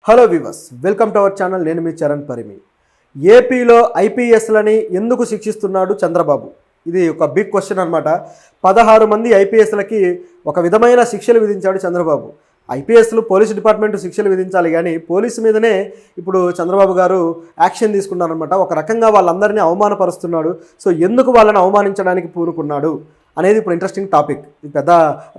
Hello viewers, welcome to our channel. నేను మీ చరణ్ పరిమి. ఏపీలో ఐపీఎస్లని ఎందుకు శిక్షిస్తున్నాడు చంద్రబాబు? ఇది ఒక బిగ్ క్వశ్చన్ అనమాట. 16 మంది ఐపీఎస్లకి ఒక విధమైన శిక్షలు విధించాడు చంద్రబాబు. ఐపీఎస్లు పోలీసు డిపార్ట్మెంట్ శిక్షలు విధించాలి, కానీ పోలీసు మీదనే ఇప్పుడు చంద్రబాబు గారు యాక్షన్ తీసుకున్నారనమాట. ఒక రకంగా వాళ్ళందరినీ అవమానపరుస్తున్నాడు. సో ఎందుకు వాళ్ళని అవమానించడానికి పూనుకున్నాడు అనేది ఇప్పుడు ఇంట్రెస్టింగ్ టాపిక్. ఇది పెద్ద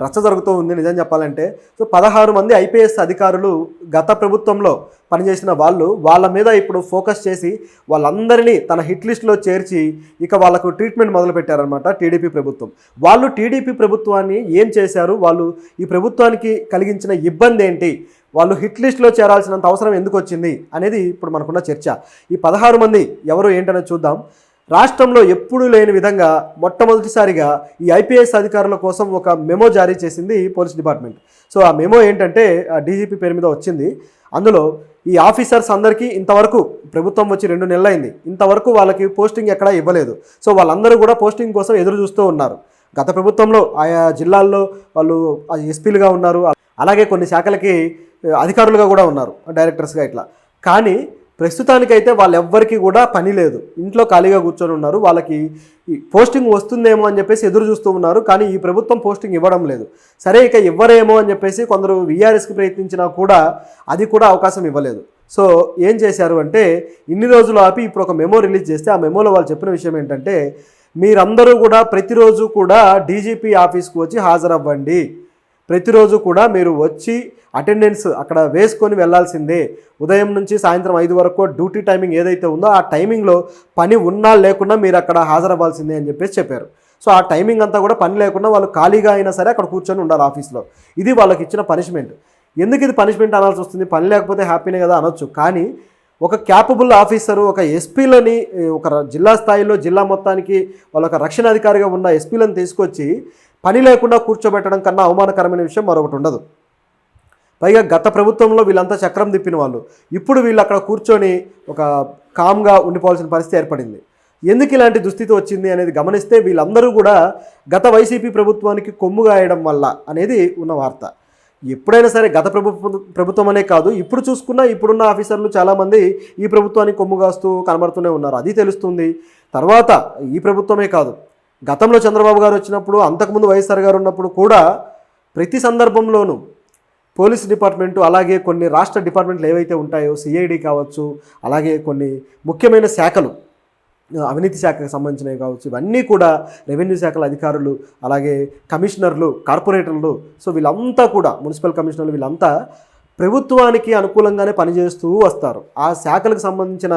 రచ్చ జరుగుతూ ఉంది నిజం చెప్పాలంటే. సో 16 మంది ఐపీఎస్ అధికారులు గత ప్రభుత్వంలో పనిచేసిన వాళ్ళ మీద ఇప్పుడు ఫోకస్ చేసి వాళ్ళందరినీ తన హిట్ లిస్ట్లో చేర్చి ఇక వాళ్ళకు ట్రీట్మెంట్ మొదలుపెట్టారనమాట టీడీపీ ప్రభుత్వం. వాళ్ళు టీడీపీ ప్రభుత్వాన్ని ఏం చేశారు, వాళ్ళు ఈ ప్రభుత్వానికి కలిగించిన ఇబ్బంది ఏంటి, వాళ్ళు హిట్ లిస్ట్లో చేరాల్సినంత అవసరం ఎందుకు వచ్చింది అనేది ఇప్పుడు మనకున్న చర్చ. ఈ 16 మంది ఎవరు ఏంటనేది చూద్దాం. రాష్ట్రంలో ఎప్పుడూ లేని విధంగా మొట్టమొదటిసారిగా ఈ ఐపీఎస్ అధికారుల కోసం ఒక మెమో జారీ చేసింది పోలీస్ డిపార్ట్మెంట్. సో ఆ మెమో ఏంటంటే డీజీపీ పేరు మీద వచ్చింది. అందులో ఈ ఆఫీసర్స్ అందరికీ ఇంతవరకు ప్రభుత్వం వచ్చి 2 నెలలైంది, ఇంతవరకు వాళ్ళకి పోస్టింగ్ ఎక్కడా ఇవ్వలేదు. సో వాళ్ళందరూ కూడా పోస్టింగ్ కోసం ఎదురు చూస్తూ ఉన్నారు. గత ప్రభుత్వంలో ఆయా జిల్లాల్లో వాళ్ళు ఎస్పీలుగా ఉన్నారు, అలాగే కొన్ని శాఖలకి అధికారులుగా కూడా ఉన్నారు, డైరెక్టర్స్గా ఇట్లా. కానీ ప్రస్తుతానికైతే వాళ్ళెవ్వరికీ కూడా పని లేదు, ఇంట్లో ఖాళీగా కూర్చొని ఉన్నారు. వాళ్ళకి పోస్టింగ్ వస్తుందేమో అని చెప్పేసి ఎదురు చూస్తూ ఉన్నారు, కానీ ఈ ప్రభుత్వం పోస్టింగ్ ఇవ్వడం లేదు. సరే ఇక ఇవ్వరేమో అని చెప్పేసి కొందరు వీఆర్ఎస్కి ప్రయత్నించినా కూడా అది కూడా అవకాశం ఇవ్వలేదు. సో ఏం చేశారు అంటే ఇన్ని రోజులు ఆపి ఇప్పుడు ఒక మెమో రిలీజ్ చేస్తే ఆ మెమోలో వాళ్ళు చెప్పిన విషయం ఏంటంటే, మీరందరూ కూడా ప్రతిరోజు కూడా డీజీపీ ఆఫీస్కి వచ్చి హాజరవ్వండి, ప్రతిరోజు కూడా మీరు వచ్చి అటెండెన్స్ అక్కడ వేసుకొని వెళ్లాల్సిందే. ఉదయం నుంచి సాయంత్రం 5 వరకు డ్యూటీ టైమింగ్ ఏదైతే ఉందో ఆ టైమింగ్లో పని ఉన్నా లేకుండా మీరు అక్కడ హాజరవ్వాల్సిందే అని చెప్పేసి చెప్పారు. సో ఆ టైమింగ్ అంతా కూడా పని లేకుండా వాళ్ళు ఖాళీగా అయినా సరే అక్కడ కూర్చొని ఉండాలి ఆఫీస్లో. ఇది వాళ్ళకి ఇచ్చిన పనిష్మెంట్. ఎందుకు ఇది పనిష్మెంట్ అనాల్సి వస్తుంది? పని లేకపోతే హ్యాపీనే కదా అనొచ్చు. కానీ ఒక క్యాపబుల్ ఆఫీసరు, ఒక ఎస్పీలని, ఒక జిల్లా స్థాయిలో జిల్లా మొత్తానికి వాళ్ళొక రక్షణ అధికారిగా ఉన్న ఎస్పీలను తీసుకొచ్చి పని లేకుండా కూర్చోబెట్టడం కన్నా అవమానకరమైన విషయం మరొకటి ఉండదు. పైగా గత ప్రభుత్వంలో వీళ్ళంతా చక్రం తిప్పిన వాళ్ళు, ఇప్పుడు వీళ్ళు అక్కడ కూర్చొని ఒక కామ్గా ఉండిపోవాల్సిన పరిస్థితి ఏర్పడింది. ఎందుకు ఇలాంటి దుస్థితి వచ్చింది అనేది గమనిస్తే వీళ్ళందరూ కూడా గత వైసీపీ ప్రభుత్వానికి కొమ్ముగాయడం వల్ల అనేది ఉన్న వార్త. ఎప్పుడైనా సరే గత ప్రభుత్వం అనే కాదు, ఇప్పుడు చూసుకున్నా ఇప్పుడున్న ఆఫీసర్లు చాలామంది ఈ ప్రభుత్వానికి కొమ్ముగాస్తూ కనబడుతూనే ఉన్నారు, అది తెలుస్తుంది. తర్వాత ఈ ప్రభుత్వమే కాదు, గతంలో చంద్రబాబు గారు వచ్చినప్పుడు, అంతకుముందు వైఎస్ఆర్ గారు ఉన్నప్పుడు కూడా ప్రతి సందర్భంలోనూ పోలీస్ డిపార్ట్మెంటు, అలాగే కొన్ని రాష్ట్ర డిపార్ట్మెంట్లు ఏవైతే ఉంటాయో, సిఐడి కావచ్చు, అలాగే కొన్ని ముఖ్యమైన శాఖలు, అవినీతి శాఖకు సంబంధించినవి కావచ్చు, ఇవన్నీ కూడా రెవెన్యూ శాఖల అధికారులు, అలాగే కమిషనర్లు, కార్పొరేటర్లు, సో వీళ్ళంతా కూడా మున్సిపల్ కమిషనర్లు, వీళ్ళంతా ప్రభుత్వానికి అనుకూలంగానే పనిచేస్తూ వస్తారు. ఆ శాఖలకు సంబంధించిన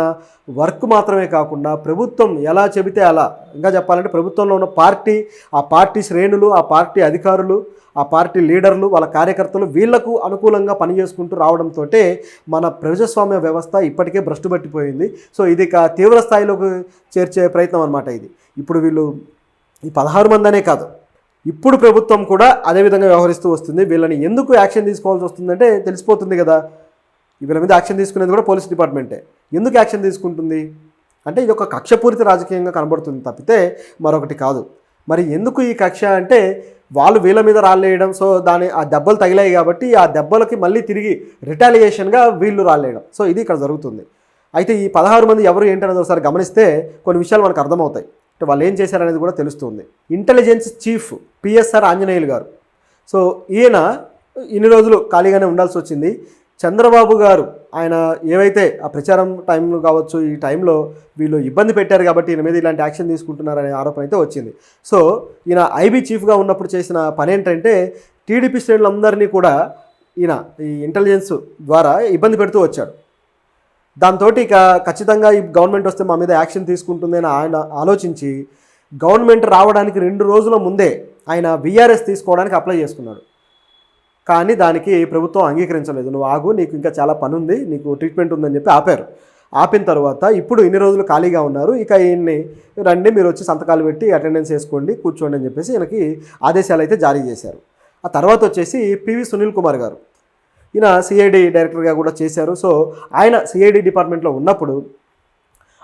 వర్క్ మాత్రమే కాకుండా ప్రభుత్వం ఎలా చెబితే అలా, ఇంకా చెప్పాలంటే ప్రభుత్వంలో ఉన్న పార్టీ, ఆ పార్టీ శ్రేణులు, ఆ పార్టీ అధికారులు, ఆ పార్టీ లీడర్లు, వాళ్ళ కార్యకర్తలు వీళ్లకు అనుకూలంగా పనిచేసుకుంటూ రావడంతో మన ప్రజాస్వామ్య వ్యవస్థ ఇప్పటికే భ్రష్టు పట్టిపోయింది. సో ఇది తీవ్ర స్థాయిలోకి చేర్చే ప్రయత్నం అనమాట ఇది. ఇప్పుడు వీళ్ళు ఈ 16 మంది అనే కాదు, ఇప్పుడు ప్రభుత్వం కూడా అదేవిధంగా వ్యవహరిస్తూ వస్తుంది. వీళ్ళని ఎందుకు యాక్షన్ తీసుకోవాల్సి వస్తుందంటే తెలిసిపోతుంది కదా. వీళ్ళ మీద యాక్షన్ తీసుకునేది కూడా పోలీస్ డిపార్ట్మెంటే. ఎందుకు యాక్షన్ తీసుకుంటుంది అంటే ఇది ఒక కక్షపూరిత రాజకీయంగా కనబడుతుంది తప్పితే మరొకటి కాదు. మరి ఎందుకు ఈ కక్ష అంటే వాళ్ళు వీళ్ళ మీద రాళ్ళేయడం, సో ఆ దెబ్బలు తగిలాయి కాబట్టి ఆ దెబ్బలకి మళ్ళీ తిరిగి రిటాలియేషన్గా వీళ్ళు రాళ్ళేయడం. సో ఇది ఇక్కడ జరుగుతుంది. అయితే ఈ 16 మంది ఎవరు ఏంటనేది ఒకసారి గమనిస్తే కొన్ని విషయాలు మనకు అర్థమవుతాయి. అంటే వాళ్ళు ఏం చేశారనేది కూడా తెలుస్తుంది. ఇంటెలిజెన్స్ చీఫ్ పిఎస్ఆర్ ఆంజనేయులు గారు. సో ఈయన ఇన్ని రోజులు ఖాళీగానే ఉండాల్సి వచ్చింది. చంద్రబాబు గారు ఆయన ఏవైతే ఆ ప్రచారం టైంలో కావచ్చు, ఈ టైంలో వీళ్ళు ఇబ్బంది పెట్టారు కాబట్టి ఈయన మీద ఇలాంటి యాక్షన్ తీసుకుంటున్నారనే ఆరోపణ అయితే వచ్చింది. సో ఈయన ఐబీ చీఫ్గా ఉన్నప్పుడు చేసిన పని ఏంటంటే టీడీపీ శ్రేణులందరినీ కూడా ఈయన ఈ ఇంటెలిజెన్స్ ద్వారా ఇబ్బంది పెడుతూ వచ్చాడు. దాంతో ఇక ఖచ్చితంగా ఈ గవర్నమెంట్ వస్తే మా మీద యాక్షన్ తీసుకుంటుంది అని ఆయన ఆలోచించి గవర్నమెంట్ రావడానికి 2 రోజుల ముందే ఆయన వీఆర్ఎస్ తీసుకోవడానికి అప్లై చేసుకున్నాడు. కానీ దానికి ప్రభుత్వం అంగీకరించలేదు. నువ్వు ఆగు, నీకు ఇంకా చాలా పని ఉంది, నీకు ట్రీట్మెంట్ ఉందని చెప్పి ఆపారు. ఆపిన తర్వాత ఇప్పుడు ఇన్ని రోజులు ఖాళీగా ఉన్నారు, ఇక ఈయన్ని రండి మీరు వచ్చి సంతకాలు పెట్టి అటెండెన్స్ వేసుకోండి, కూర్చోండి అని చెప్పేసి ఈయనకి ఆదేశాలు అయితే జారీ చేశారు. ఆ తర్వాత వచ్చేసి పివి సునీల్ కుమార్ గారు, ఈయన సిఐడి డైరెక్టర్గా కూడా చేశారు. సో ఆయన సిఐడి డిపార్ట్మెంట్లో ఉన్నప్పుడు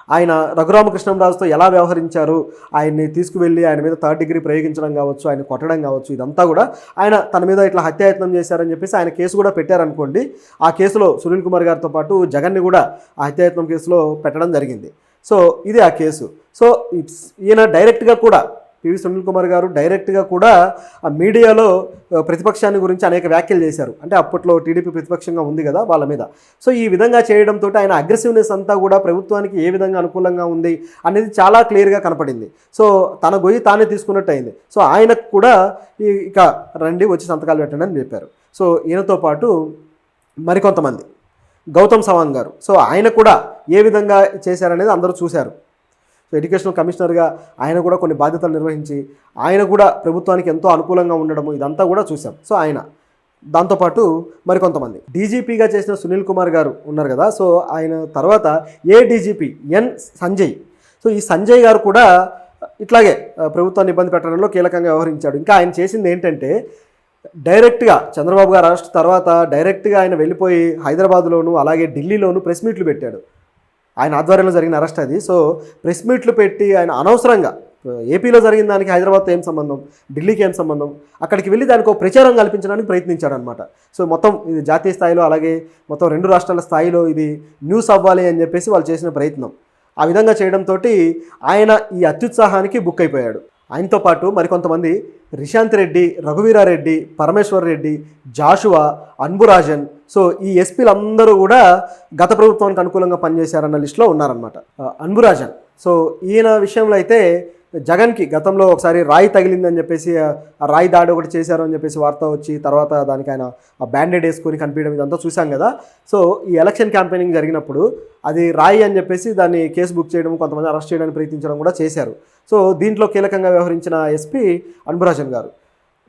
ఆయన రఘురామకృష్ణంరాజుతో ఎలా వ్యవహరించారు, ఆయన్ని తీసుకువెళ్ళి ఆయన మీద 3rd డిగ్రీ ప్రయోగించడం కావచ్చు, ఆయన కొట్టడం కావచ్చు, ఇదంతా కూడా ఆయన తన మీద ఇట్లా హత్యాయత్నం చేశారని చెప్పేసి ఆయన కేసు కూడా పెట్టారనుకోండి. ఆ కేసులో సునీల్ కుమార్ గారితో పాటు జగన్ని కూడా ఆ హత్యాయత్నం కేసులో పెట్టడం జరిగింది. సో ఇది ఆ కేసు. సో ఈయన డైరెక్ట్గా కూడా పివి సునీల్ కుమార్ గారు డైరెక్ట్గా కూడా ఆ మీడియాలో ప్రతిపక్షాన్ని గురించి అనేక వ్యాఖ్యలు చేశారు. అంటే అప్పట్లో టీడీపీ ప్రతిపక్షంగా ఉంది కదా వాళ్ళ మీద. సో ఈ విధంగా చేయడంతో ఆయన అగ్రెసివ్నెస్ అంతా కూడా ప్రభుత్వానికి ఏ విధంగా అనుకూలంగా ఉంది అనేది చాలా క్లియర్గా కనపడింది. సో తన గొయ్యి తానే తీసుకున్నట్టు అయింది. సో ఆయనకు కూడా ఇక రండి వచ్చి సంతకాలు పెట్టండి అని చెప్పారు. సో ఈయనతో పాటు మరికొంతమంది గౌతమ్ సవాంగ్ గారు, సో ఆయన కూడా ఏ విధంగా చేశారనేది అందరూ చూశారు. సో ఎడ్యుకేషనల్ కమిషనర్గా ఆయన కూడా కొన్ని బాధ్యతలు నిర్వహించి ఆయన కూడా ప్రభుత్వానికి ఎంతో అనుకూలంగా ఉండడము ఇదంతా కూడా చూసాం. సో ఆయన దాంతోపాటు మరికొంతమంది డీజీపీగా చేసిన సునీల్ కుమార్ గారు ఉన్నారు కదా. సో ఆయన తర్వాత ఏడీజీపీ ఎన్ సంజయ్. సో ఈ సంజయ్ గారు కూడా ఇట్లాగే ప్రభుత్వాన్ని ఇబ్బంది పెట్టడంలో కీలకంగా వ్యవహరించాడు. ఇంకా ఆయన చేసింది ఏంటంటే డైరెక్ట్గా చంద్రబాబు గారు అరెస్ట్ తర్వాత డైరెక్ట్గా ఆయన వెళ్ళిపోయి హైదరాబాద్లోను అలాగే ఢిల్లీలోను ప్రెస్ మీట్లు పెట్టాడు. ఆయన ఆధ్వర్యంలో జరిగిన అరెస్ట్ అది. సో ప్రెస్ మీట్లు పెట్టి ఆయన అనవసరంగా ఏపీలో జరిగిన దానికి హైదరాబాద్తో ఏం సంబంధం, ఢిల్లీకి ఏం సంబంధం, అక్కడికి వెళ్ళి దానికి ఒక ప్రచారం కల్పించడానికి ప్రయత్నించాడు అనమాట. సో మొత్తం ఇది జాతీయ స్థాయిలో అలాగే మొత్తం 2 రాష్ట్రాల స్థాయిలో ఇది న్యూస్ అవ్వాలి అని చెప్పేసి వాళ్ళు చేసిన ప్రయత్నం. ఆ విధంగా చేయడంతో ఆయన ఈ అత్యుత్సాహానికి బుక్ అయిపోయాడు. ఆయనతో పాటు మరికొంతమంది రిశాంత్ రెడ్డి, రఘువీరారెడ్డి, పరమేశ్వర్ రెడ్డి, జాషువా, అన్బురాజన్. సో ఈ ఎస్పీలందరూ కూడా గత ప్రభుత్వానికి అనుకూలంగా పనిచేశారన్న లిస్టులో ఉన్నారనమాట. అన్బురాజన్, సో ఈయన విషయంలో అయితే జగన్కి గతంలో ఒకసారి రాయి తగిలిందని చెప్పేసి ఆ రాయి దాడి ఒకటి చేశారు అని చెప్పేసి వార్త వచ్చి తర్వాత దానికి ఆయన ఆ బ్యాండేడ్ వేసుకొని కనిపించడం ఇదంతా చూసాం కదా. సో ఈ ఎలక్షన్ క్యాంపెయినింగ్ జరిగినప్పుడు అది రాయి అని చెప్పేసి దాన్ని కేసు బుక్ చేయడం, కొంతమంది అరెస్ట్ చేయడానికి ప్రయత్నించడం కూడా చేశారు. సో దీంట్లో కీలకంగా వ్యవహరించిన ఎస్పీ అన్బురాజన్ గారు.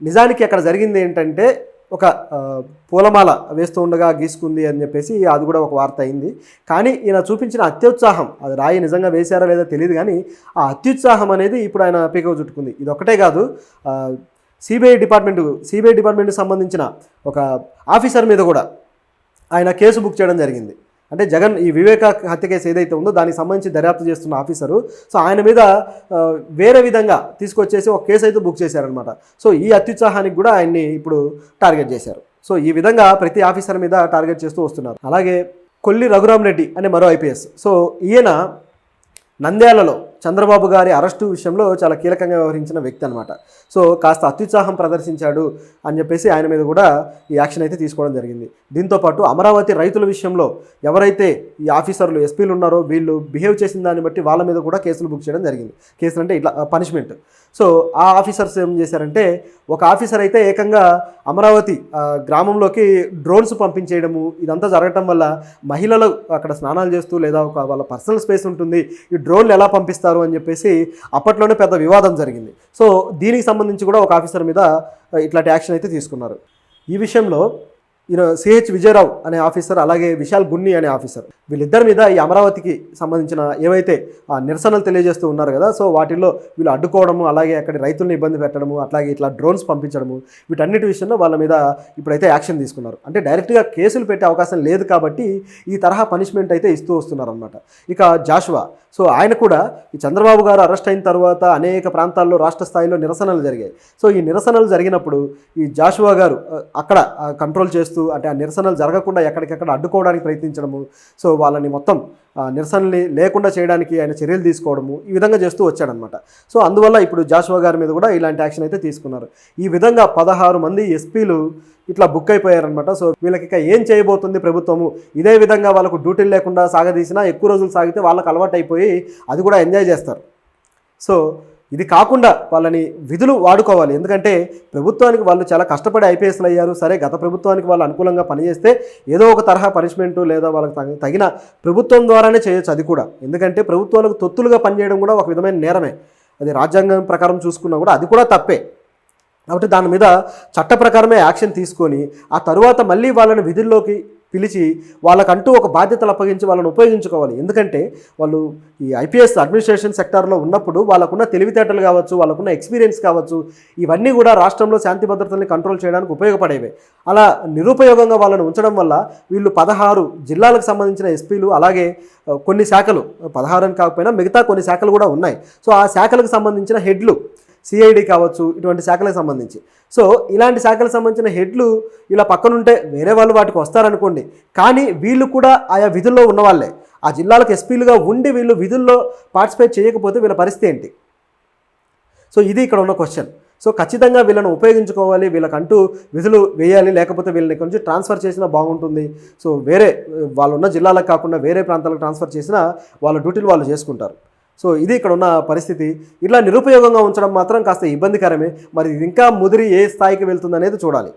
నిజానికి అక్కడ జరిగింది ఏంటంటే ఒక పూలమాల వేస్తూ ఉండగా గీసుకుంది అని చెప్పేసి అది కూడా ఒక వార్త అయింది. కానీ ఈయన చూపించిన అత్యుత్సాహం, అది రాయి నిజంగా వేశారా లేదా తెలియదు కానీ ఆ అత్యుత్సాహం అనేది ఇప్పుడు ఆయన పీకవ చుట్టుకుంది. ఇది ఒకటే కాదు, సిబిఐ డిపార్ట్మెంట్కి సంబంధించిన ఒక ఆఫీసర్ మీద కూడా ఆయన కేసు బుక్ చేయడం జరిగింది. అంటే జగన్ ఈ వివేక హత్య కేసు ఏదైతే ఉందో దానికి సంబంధించి దర్యాప్తు చేస్తున్న ఆఫీసరు, సో ఆయన మీద వేరే విధంగా తీసుకొచ్చేసి ఒక కేసు అయితే బుక్ చేశారనమాట. సో ఈ అత్యుత్సాహానికి కూడా ఆయన్ని ఇప్పుడు టార్గెట్ చేశారు. సో ఈ విధంగా ప్రతి ఆఫీసర్ మీద టార్గెట్ చేస్తూ వస్తున్నారు. అలాగే కొల్లి రఘురామరెడ్డి అనే మరో ఐపీఎస్. సో ఈయన నంద్యాలలో చంద్రబాబు గారి అరెస్టు విషయంలో చాలా కీలకంగా వ్యవహరించిన వ్యక్తి అనమాట. సో కాస్త అత్యుత్సాహం ప్రదర్శించాడు అని చెప్పేసి ఆయన మీద కూడా ఈ యాక్షన్ అయితే తీసుకోవడం జరిగింది. దీంతోపాటు అమరావతి రైతుల విషయంలో ఎవరైతే ఈ ఆఫీసర్లు ఎస్పీలు ఉన్నారో వీళ్ళు బిహేవ్ చేసిన దాన్ని బట్టి వాళ్ళ మీద కూడా కేసులు బుక్ చేయడం జరిగింది. కేసులు అంటే ఇట్లా పనిష్మెంట్. సో ఆ ఆఫీసర్స్ ఏం చేశారంటే ఒక ఆఫీసర్ అయితే ఏకంగా అమరావతి గ్రామంలోకి డ్రోన్స్ పంపించేయడము ఇదంతా జరగటం వల్ల మహిళలు అక్కడ స్నానాలు చేస్తూ లేదా ఒక వాళ్ళ పర్సనల్ స్పేస్ ఉంటుంది, ఈ డ్రోన్లు ఎలా పంపిస్తారు అని చెప్పేసి అప్పట్లోనే పెద్ద వివాదం జరిగింది. సో దీనికి సంబంధించి కూడా ఒక ఆఫీసర్ మీద ఇట్లాంటి యాక్షన్ అయితే తీసుకున్నారు. ఈ విషయంలో సిహెచ్ విజయరావు అనే ఆఫీసర్ అలాగే విశాల్ గున్ని అనే ఆఫీసర్ వీళ్ళిద్దరి మీద ఈ అమరావతికి సంబంధించిన ఏవైతే నిరసనలు తెలియజేస్తూ ఉన్నారు కదా, సో వాటిల్లో వీళ్ళు అడ్డుకోవడము అలాగే అక్కడి రైతుల్ని ఇబ్బంది పెట్టడము అట్లాగే ఇట్లా డ్రోన్స్ పంపించడము వీటన్నిటి విషయంలో వాళ్ళ మీద ఇప్పుడైతే యాక్షన్ తీసుకున్నారు. అంటే డైరెక్ట్గా కేసులు పెట్టే అవకాశం లేదు కాబట్టి ఈ తరహా పనిష్మెంట్ అయితే ఇస్తూ వస్తున్నారు అనమాట. ఇక జాషువా, సో ఆయన కూడా ఈ చంద్రబాబు గారు అరెస్ట్ అయిన తర్వాత అనేక ప్రాంతాల్లో రాష్ట్ర స్థాయిలో నిరసనలు జరిగాయి. సో ఈ నిరసనలు జరిగినప్పుడు ఈ జాషువా గారు అక్కడ కంట్రోల్ చేస్తూ అంటే ఆ నిరసనలు జరగకుండా ఎక్కడికక్కడ అడ్డుకోవడానికి ప్రయత్నించడము, సో వాళ్ళని మొత్తం నిరసనలు లేకుండా చేయడానికి ఆయన చర్యలు తీసుకోవడము ఈ విధంగా చేస్తూ వచ్చాడనమాట. సో అందువల్ల ఇప్పుడు జాషువా గారి మీద కూడా ఇలాంటి యాక్షన్ అయితే తీసుకున్నారు. ఈ విధంగా 16 మంది ఎస్పీలు ఇట్లా బుక్ అయిపోయారనమాట. సో వీళ్ళకి ఇక ఏం చేయబోతుంది ప్రభుత్వము, ఇదే విధంగా వాళ్ళకు డ్యూటీలు లేకుండా సాగదీసినా ఎక్కువ రోజులు సాగితే వాళ్ళకి అలవాటు అయిపోయి అది కూడా ఎంజాయ్ చేస్తారు. సో ఇది కాకుండా వాళ్ళని విధులు వాడుకోవాలి. ఎందుకంటే ప్రభుత్వానికి వాళ్ళు చాలా కష్టపడి ఐపీఎస్లు అయ్యారు. సరే గత ప్రభుత్వానికి వాళ్ళు అనుకూలంగా పనిచేస్తే ఏదో ఒక తరహా పనిష్మెంటు లేదా వాళ్ళకి తగిన ప్రభుత్వం ద్వారానే చేయొచ్చు. అది కూడా ఎందుకంటే ప్రభుత్వాలకు తొత్తులుగా పనిచేయడం కూడా ఒక విధమైన నేరమే. అది రాజ్యాంగం ప్రకారం చూసుకున్నా కూడా అది కూడా తప్పే. కాబట్టి దాని మీద చట్ట ప్రకారమే యాక్షన్ తీసుకొని ఆ తరువాత మళ్ళీ వాళ్ళని విధుల్లోకి పిలిచి వాళ్ళకంటూ ఒక బాధ్యతలు అప్పగించి వాళ్ళని ఉపయోగించుకోవాలి. ఎందుకంటే వాళ్ళు ఈ ఐపీఎస్ అడ్మినిస్ట్రేషన్ సెక్టార్లో ఉన్నప్పుడు వాళ్ళకున్న తెలివితేటలు కావచ్చు, వాళ్ళకున్న ఎక్స్పీరియన్స్ కావచ్చు, ఇవన్నీ కూడా రాష్ట్రంలో శాంతి భద్రతల్ని కంట్రోల్ చేయడానికి ఉపయోగపడేవే. అలా నిరుపయోగంగా వాళ్ళని ఉంచడం వల్ల వీళ్ళు 16 జిల్లాలకు సంబంధించిన ఎస్పీలు, అలాగే కొన్ని శాఖలు, 16 అని కాకపోయినా మిగతా కొన్ని శాఖలు కూడా ఉన్నాయి. సో ఆ శాఖలకు సంబంధించిన హెడ్లు, సిఐడి కావచ్చు, ఇటువంటి శాఖలకు సంబంధించి, సో ఇలాంటి శాఖలకు సంబంధించిన హెడ్లు ఇలా పక్కనుంటే వేరే వాళ్ళు వాటికి వస్తారనుకోండి, కానీ వీళ్ళు కూడా ఆయా విధుల్లో ఉన్నవాళ్ళే. ఆ జిల్లాలకు ఎస్పీలుగా ఉండి వీళ్ళు విధుల్లో పార్టిసిపేట్ చేయకపోతే వీళ్ళ పరిస్థితి ఏంటి? సో ఇది ఇక్కడ ఉన్న క్వశ్చన్. సో ఖచ్చితంగా వీళ్ళను ఉపయోగించుకోవాలి, వీళ్ళకంటూ విధులు వేయాలి, లేకపోతే వీళ్ళని కొంచెం ట్రాన్స్ఫర్ చేసినా బాగుంటుంది. సో వేరే వాళ్ళు ఉన్న జిల్లాలకు కాకుండా వేరే ప్రాంతాలకు ట్రాన్స్ఫర్ చేసినా వాళ్ళ డ్యూటీలు వాళ్ళు చేసుకుంటారు. సో ఇది ఇక్కడ ఉన్న పరిస్థితి. ఇలా నిరుపయోగంగా ఉంచడం మాత్రం కాస్త ఇబ్బందికరమే. మరి ఇది ఇంకా ముదిరి ఏ స్థాయికి వెళ్తుందనేది చూడాలి.